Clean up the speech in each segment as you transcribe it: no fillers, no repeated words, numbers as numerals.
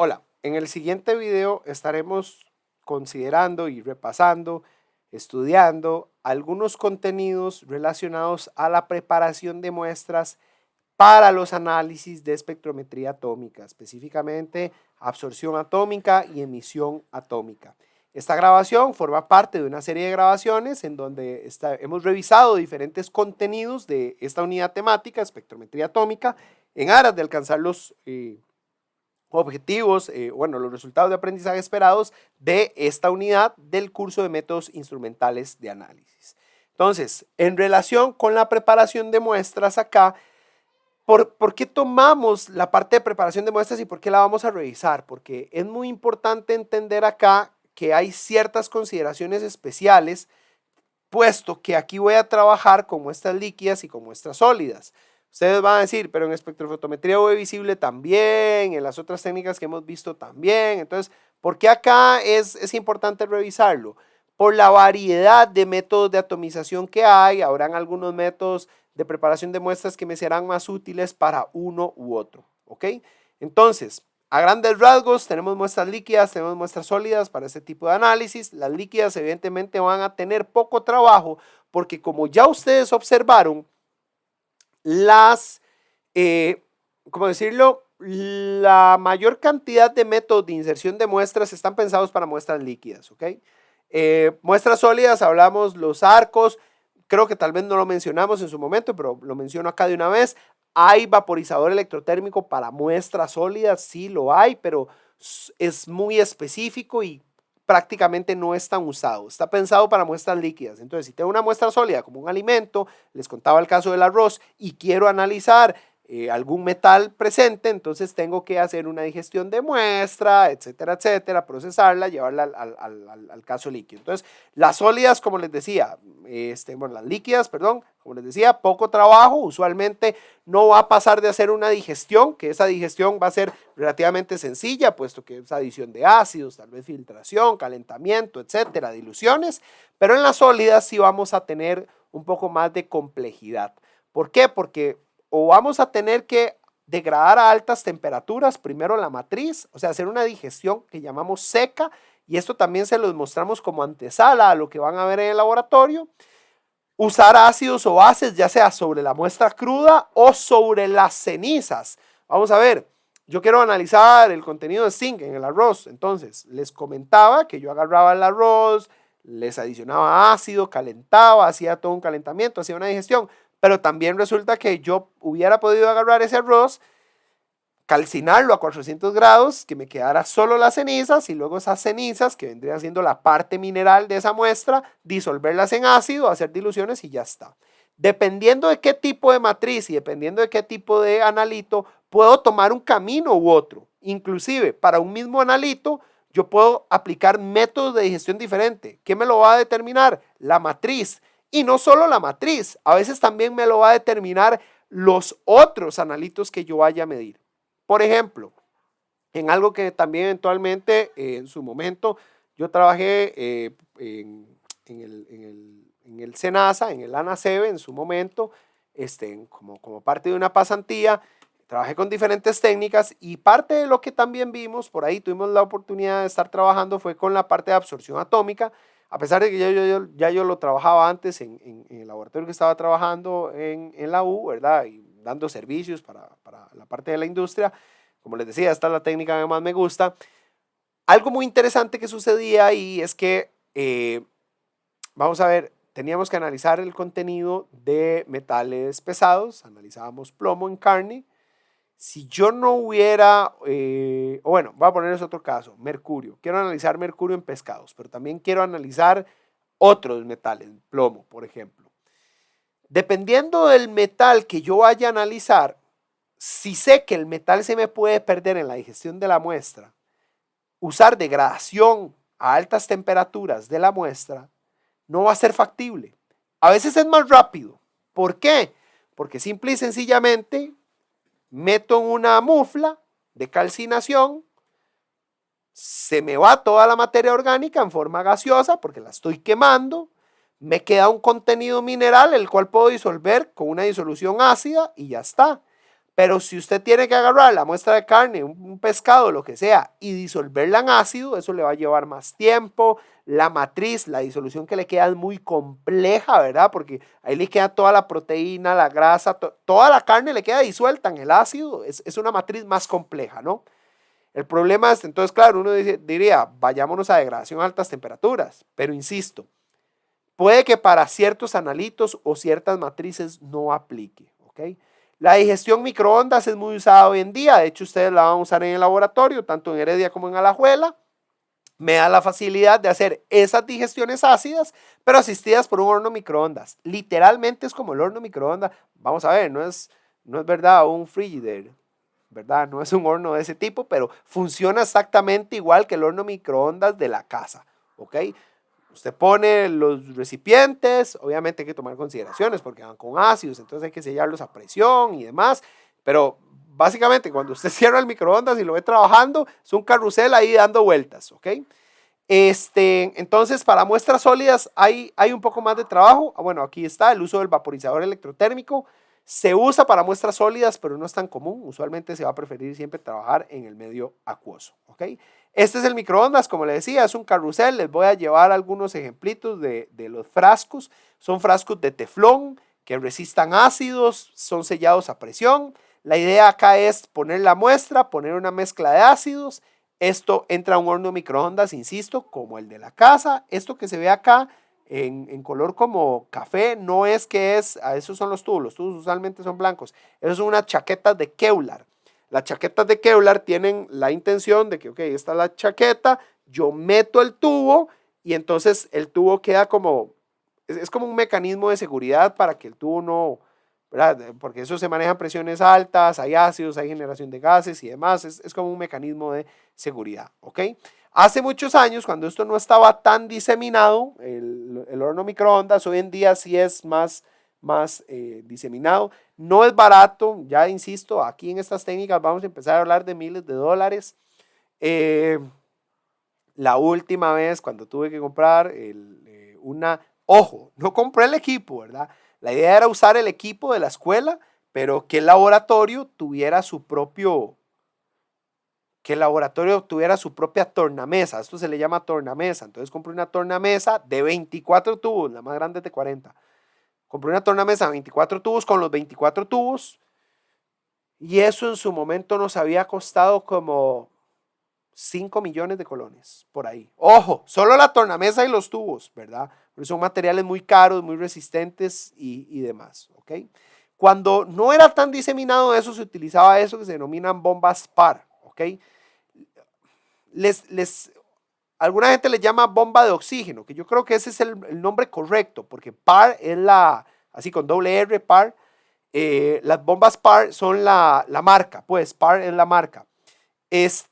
Hola, en el siguiente video estaremos considerando y repasando, estudiando algunos contenidos relacionados a la preparación de muestras para los análisis de espectrometría atómica, específicamente absorción atómica y emisión atómica. Esta grabación forma parte de una serie de grabaciones en donde hemos revisado diferentes contenidos de esta unidad temática, espectrometría atómica, en aras de alcanzar los objetivos, los resultados de aprendizaje esperados de esta unidad del curso de métodos instrumentales de análisis. Entonces, en relación con la preparación de muestras acá, ¿por qué tomamos la parte de preparación de muestras y por qué la vamos a revisar? Porque es muy importante entender acá que hay ciertas consideraciones especiales, puesto que aquí voy a trabajar con muestras líquidas y con muestras sólidas. Ustedes van a decir, pero en espectrofotometría UV visible también, en las otras técnicas que hemos visto también. Entonces, ¿por qué acá es importante revisarlo? Por la variedad de métodos de atomización que hay. Habrán algunos métodos de preparación de muestras que me serán más útiles para uno u otro, ¿ok? Entonces, a grandes rasgos, tenemos muestras líquidas, tenemos muestras sólidas para este tipo de análisis. Las líquidas evidentemente van a tener poco trabajo porque, como ya ustedes observaron, ¿cómo decirlo? La mayor cantidad de métodos de inserción de muestras están pensados para muestras líquidas, ¿ok? Muestras sólidas, hablamos los arcos, creo que tal vez no lo mencionamos en su momento, pero lo menciono acá de una vez. ¿Hay vaporizador electrotérmico para muestras sólidas? Sí lo hay, pero es muy específico y prácticamente no es tan usado. Está pensado para muestras líquidas. Entonces, si tengo una muestra sólida como un alimento, les contaba el caso del arroz, y quiero analizar algún metal presente, entonces tengo que hacer una digestión de muestra, etcétera, etcétera, procesarla, llevarla al caso líquido. Entonces, las sólidas, como les decía, las líquidas, perdón, como les decía, poco trabajo, usualmente no va a pasar de hacer una digestión, que esa digestión va a ser relativamente sencilla, puesto que es adición de ácidos, tal vez filtración, calentamiento, etcétera, diluciones, pero en las sólidas sí vamos a tener un poco más de complejidad. ¿Por qué? Porque o vamos a tener que degradar a altas temperaturas, primero la matriz, o sea, hacer una digestión que llamamos seca, y esto también se los mostramos como antesala a lo que van a ver en el laboratorio. Usar ácidos o bases, ya sea sobre la muestra cruda o sobre las cenizas. Vamos a ver, yo quiero analizar el contenido de zinc en el arroz, entonces les comentaba que yo agarraba el arroz, les adicionaba ácido, calentaba, hacía todo un calentamiento, hacía una digestión, pero también resulta que yo hubiera podido agarrar ese arroz, calcinarlo a 400 grados, que me quedara solo las cenizas, y luego esas cenizas, que vendrían siendo la parte mineral de esa muestra, disolverlas en ácido, hacer diluciones y ya está. Dependiendo de qué tipo de matriz y dependiendo de qué tipo de analito, puedo tomar un camino u otro. Inclusive, para un mismo analito, yo puedo aplicar métodos de digestión diferente. ¿Qué me lo va a determinar? La matriz. Y no solo la matriz, a veces también me lo va a determinar los otros analitos que yo vaya a medir. Por ejemplo, en algo que también eventualmente en su momento yo trabajé en el SENASA, en el ANACEBE en su momento, como parte de una pasantía. Trabajé con diferentes técnicas y parte de lo que también vimos, por ahí tuvimos la oportunidad de estar trabajando, fue con la parte de absorción atómica. A pesar de que ya yo lo trabajaba antes en el laboratorio que estaba trabajando en la U, ¿verdad? Y dando servicios para la parte de la industria. Como les decía, esta es la técnica que más me gusta. Algo muy interesante que sucedía ahí es que, vamos a ver, teníamos que analizar el contenido de metales pesados, analizábamos plomo en carne. Si yo no hubiera, voy a ponerles otro caso, mercurio. Quiero analizar mercurio en pescados, pero también quiero analizar otros metales, plomo, por ejemplo. Dependiendo del metal que yo vaya a analizar, si sé que el metal se me puede perder en la digestión de la muestra, usar degradación a altas temperaturas de la muestra no va a ser factible. A veces es más rápido. ¿Por qué? Porque simple y sencillamente meto en una mufla de calcinación, se me va toda la materia orgánica en forma gaseosa porque la estoy quemando, me queda un contenido mineral el cual puedo disolver con una disolución ácida y ya está. Pero si usted tiene que agarrar la muestra de carne, un pescado, lo que sea, y disolverla en ácido, eso le va a llevar más tiempo. La matriz, la disolución que le queda es muy compleja, ¿verdad? Porque ahí le queda toda la proteína, la grasa, toda la carne le queda disuelta en el ácido. Es una matriz más compleja, ¿no? El problema es, entonces, claro, uno diría, vayámonos a degradación a altas temperaturas, pero insisto, puede que para ciertos analitos o ciertas matrices no aplique, ¿ok? La digestión microondas es muy usada hoy en día, de hecho ustedes la van a usar en el laboratorio, tanto en Heredia como en Alajuela. Me da la facilidad de hacer esas digestiones ácidas, pero asistidas por un horno microondas. Literalmente es como el horno microondas. Vamos a ver, no es verdad un Frigidaire, ¿verdad? No es un horno de ese tipo, pero funciona exactamente igual que el horno microondas de la casa, ¿ok? Usted pone los recipientes, obviamente hay que tomar consideraciones porque van con ácidos, entonces hay que sellarlos a presión y demás, pero básicamente cuando usted cierra el microondas y lo ve trabajando, es un carrusel ahí dando vueltas, ¿ok? Entonces, para muestras sólidas hay un poco más de trabajo. Bueno, aquí está el uso del vaporizador electrotérmico. Se usa para muestras sólidas, pero no es tan común. Usualmente se va a preferir siempre trabajar en el medio acuoso, ¿ok? Este es el microondas, como les decía, es un carrusel. Les voy a llevar algunos ejemplitos de los frascos. Son frascos de teflón que resistan ácidos, son sellados a presión. La idea acá es poner la muestra, poner una mezcla de ácidos. Esto entra a un horno microondas, insisto, como el de la casa. Esto que se ve acá en color como café, no es que es, esos son los tubos usualmente son blancos. Esos son unas chaquetas de Kevlar. Las chaquetas de Kevlar tienen la intención de que, ok, esta es la chaqueta, yo meto el tubo y entonces el tubo queda como, es como un mecanismo de seguridad para que el tubo no, ¿verdad? Porque eso se maneja a presiones altas, hay ácidos, hay generación de gases y demás, es como un mecanismo de seguridad, ¿ok? Hace muchos años, cuando esto no estaba tan diseminado, el horno microondas, hoy en día sí es más diseminado, no es barato, ya insisto, aquí en estas técnicas vamos a empezar a hablar de miles de dólares. La última vez cuando tuve que comprar ojo, no compré el equipo, ¿verdad? La idea era usar el equipo de la escuela, pero que el laboratorio tuviera su propia tornamesa. Esto se le llama tornamesa. Entonces compré una tornamesa de 24 tubos, la más grande es de 40. Compré una tornamesa de 24 tubos con los 24 tubos y eso en su momento nos había costado como 5 millones de colones por ahí. Ojo, solo la tornamesa y los tubos, ¿verdad? Porque son materiales muy caros, muy resistentes y demás, ¿ok? Cuando no era tan diseminado eso, se utilizaba eso que se denominan bombas PAR, ¿ok? Alguna gente le llama bomba de oxígeno, que yo creo que ese es el nombre correcto, porque PAR es así con doble R, PAR. Las bombas PAR son la marca, pues PAR es la marca. Es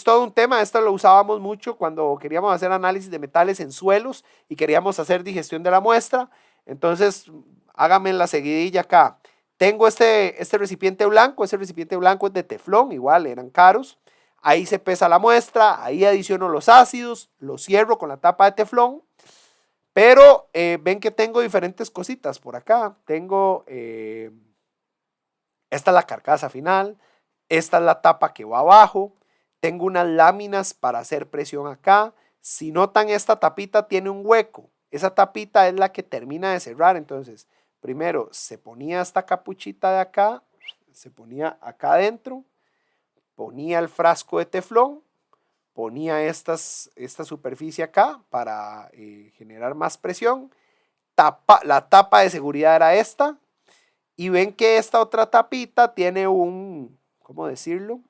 todo un tema, esto lo usábamos mucho cuando queríamos hacer análisis de metales en suelos y queríamos hacer digestión de la muestra. Entonces, hágame la seguidilla acá. Tengo este recipiente blanco, ese recipiente blanco es de teflón, igual eran caros. Ahí se pesa la muestra, ahí adiciono los ácidos, lo cierro con la tapa de teflón, pero ven que tengo diferentes cositas por acá. Esta es la carcasa final, esta es la tapa que va abajo, tengo unas láminas para hacer presión acá. Si notan, esta tapita tiene un hueco, esa tapita es la que termina de cerrar. Entonces, primero se ponía esta capuchita de acá, se ponía acá adentro, ponía el frasco de teflón, ponía esta superficie acá para generar más presión. La tapa de seguridad era esta, y ven que esta otra tapita tiene ¿cómo decirlo?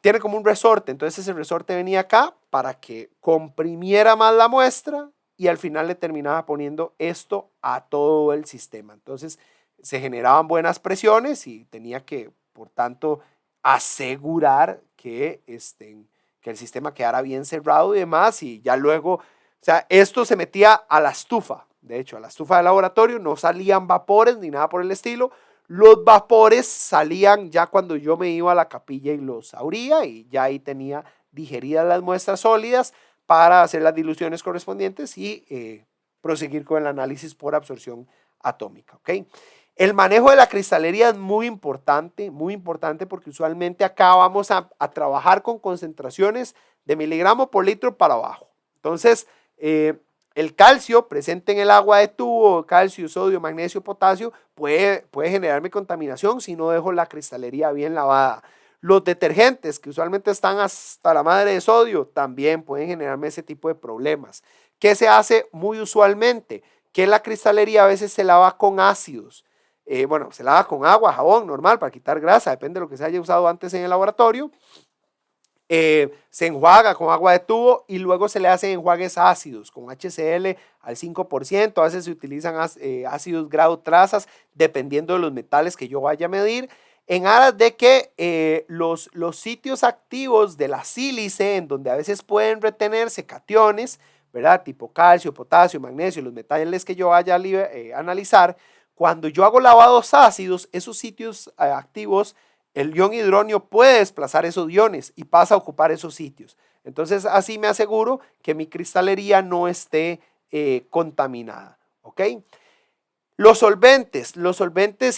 Tiene como un resorte, entonces ese resorte venía acá para que comprimiera más la muestra y al final le terminaba poniendo esto a todo el sistema. Entonces se generaban buenas presiones y tenía que, por tanto, asegurar que el sistema quedara bien cerrado y demás, y ya luego, o sea, esto se metía a la estufa. De hecho, a la estufa de laboratorio no salían vapores ni nada por el estilo. Los vapores salían ya cuando yo me iba a la capilla y los abría, y ya ahí tenía digeridas las muestras sólidas para hacer las diluciones correspondientes y proseguir con el análisis por absorción atómica, ¿ok? El manejo de la cristalería es muy importante porque usualmente acá vamos a trabajar con concentraciones de miligramo por litro para abajo. Entonces, el calcio presente en el agua de tubo, calcio, sodio, magnesio, potasio, puede generarme contaminación si no dejo la cristalería bien lavada. Los detergentes, que usualmente están hasta la madre de sodio, también pueden generarme ese tipo de problemas. ¿Qué se hace muy usualmente? Que la cristalería a veces se lava con ácidos. Bueno, se lava con agua, jabón, normal, para quitar grasa, depende de lo que se haya usado antes en el laboratorio. Se enjuaga con agua de tubo y luego se le hacen enjuagues ácidos con HCl al 5%, a veces se utilizan ácidos grado trazas dependiendo de los metales que yo vaya a medir, en aras de que los sitios activos de la sílice, en donde a veces pueden retenerse cationes, ¿verdad? Tipo calcio, potasio, magnesio, los metales que yo vaya a analizar, cuando yo hago lavados ácidos, esos sitios activos, el ion hidronio puede desplazar esos iones y pasa a ocupar esos sitios. Entonces, así me aseguro que mi cristalería no esté contaminada, ¿ok? Los solventes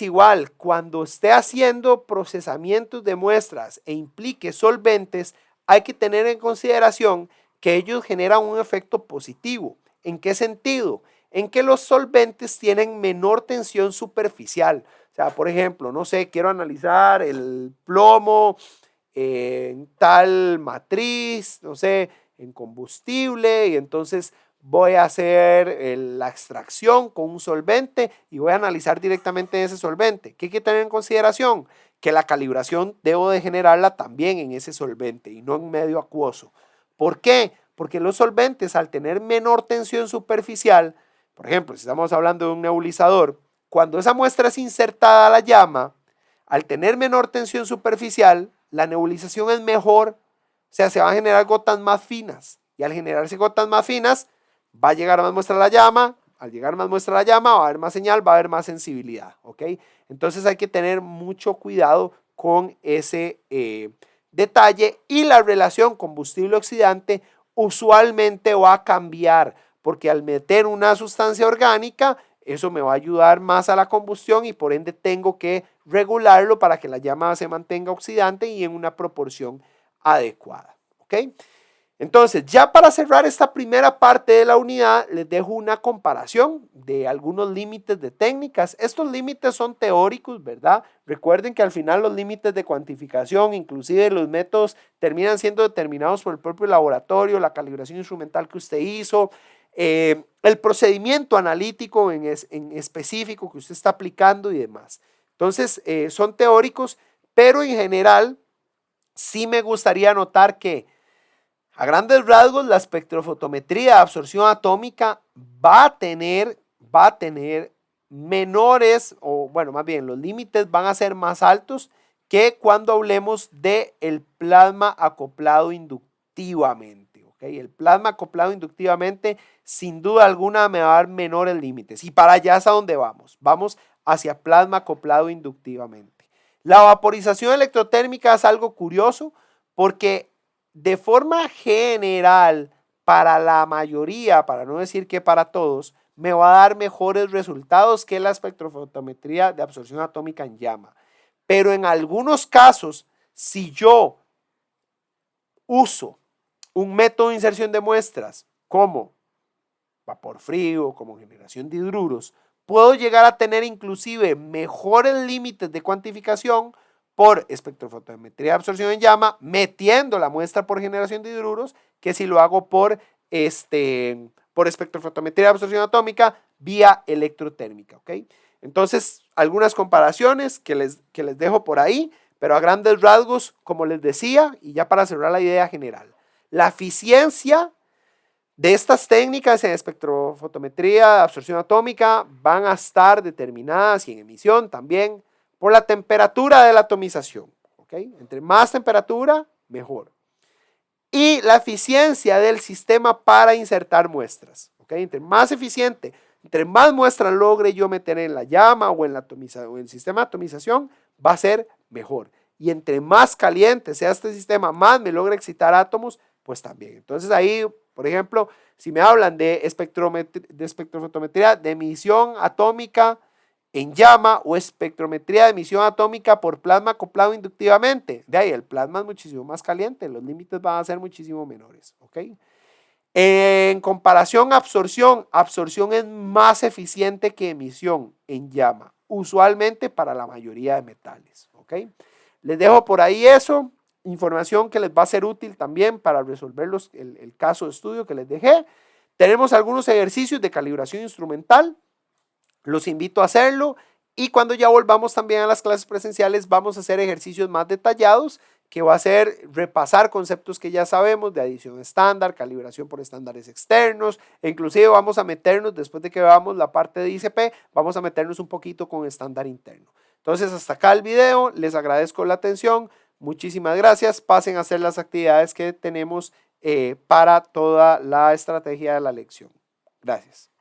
igual, cuando esté haciendo procesamientos de muestras e implique solventes, hay que tener en consideración que ellos generan un efecto positivo. ¿En qué sentido? En que los solventes tienen menor tensión superficial. O sea, por ejemplo, no sé, quiero analizar el plomo en tal matriz, no sé, en combustible, y entonces voy a hacer la extracción con un solvente y voy a analizar directamente ese solvente. ¿Qué hay que tener en consideración? Que la calibración debo de generarla también en ese solvente y no en medio acuoso. ¿Por qué? Porque los solventes, al tener menor tensión superficial, por ejemplo, si estamos hablando de un nebulizador, cuando esa muestra es insertada a la llama, al tener menor tensión superficial, la nebulización es mejor, o sea, se van a generar gotas más finas, y al generarse gotas más finas, va a llegar más muestra a la llama, al llegar más muestra a la llama, va a haber más señal, va a haber más sensibilidad, ¿ok? Entonces hay que tener mucho cuidado con ese detalle, y la relación combustible-oxidante usualmente va a cambiar, porque al meter una sustancia orgánica, eso me va a ayudar más a la combustión y por ende tengo que regularlo para que la llama se mantenga oxidante y en una proporción adecuada, ¿ok? Entonces, ya para cerrar esta primera parte de la unidad, les dejo una comparación de algunos límites de técnicas. Estos límites son teóricos, ¿verdad? Recuerden que al final los límites de cuantificación, inclusive los métodos, terminan siendo determinados por el propio laboratorio, la calibración instrumental que usted hizo, el procedimiento analítico en específico que usted está aplicando y demás. Entonces, son teóricos, pero en general, sí me gustaría notar que a grandes rasgos, la espectrofotometría de absorción atómica va a tener menores, o bueno, más bien, los límites van a ser más altos que cuando hablemos del plasma acoplado inductivamente. ¿Okay? El plasma acoplado inductivamente, sin duda alguna, me va a dar menores límites. Y para allá es a donde vamos. Vamos hacia plasma acoplado inductivamente. La vaporización electrotérmica es algo curioso porque de forma general, para la mayoría, para no decir que para todos, me va a dar mejores resultados que la espectrofotometría de absorción atómica en llama. Pero en algunos casos, si yo uso un método de inserción de muestras como vapor frío, como generación de hidruros, puedo llegar a tener inclusive mejores límites de cuantificación por espectrofotometría de absorción en llama, metiendo la muestra por generación de hidruros, que si lo hago por espectrofotometría de absorción atómica vía electrotérmica, ¿ok? Entonces, algunas comparaciones que les dejo por ahí, pero a grandes rasgos, como les decía, y ya para cerrar la idea general, la eficiencia de estas técnicas en espectrofotometría de absorción atómica van a estar determinadas y en emisión también por la temperatura de la atomización. ¿Okay? Entre más temperatura, mejor. Y la eficiencia del sistema para insertar muestras. ¿Okay? Entre más eficiente, entre más muestras logre yo meter en la llama o en el sistema de atomización, va a ser mejor. Y entre más caliente sea este sistema, más me logra excitar átomos, pues también. Entonces ahí, por ejemplo, si me hablan de espectrofotometría de emisión atómica en llama o espectrometría de emisión atómica por plasma acoplado inductivamente. De ahí, el plasma es muchísimo más caliente, los límites van a ser muchísimo menores. ¿Ok? En comparación a absorción, absorción es más eficiente que emisión en llama, usualmente para la mayoría de metales. ¿Ok? Les dejo por ahí eso, información que les va a ser útil también para resolver el caso de estudio que les dejé. Tenemos algunos ejercicios de calibración instrumental, los invito a hacerlo y cuando ya volvamos también a las clases presenciales vamos a hacer ejercicios más detallados que va a ser repasar conceptos que ya sabemos de adición estándar, calibración por estándares externos, e inclusive vamos a meternos, después de que veamos la parte de ICP, vamos a meternos un poquito con estándar interno. Entonces, hasta acá el video, les agradezco la atención, muchísimas gracias, pasen a hacer las actividades que tenemos para toda la estrategia de la lección. Gracias.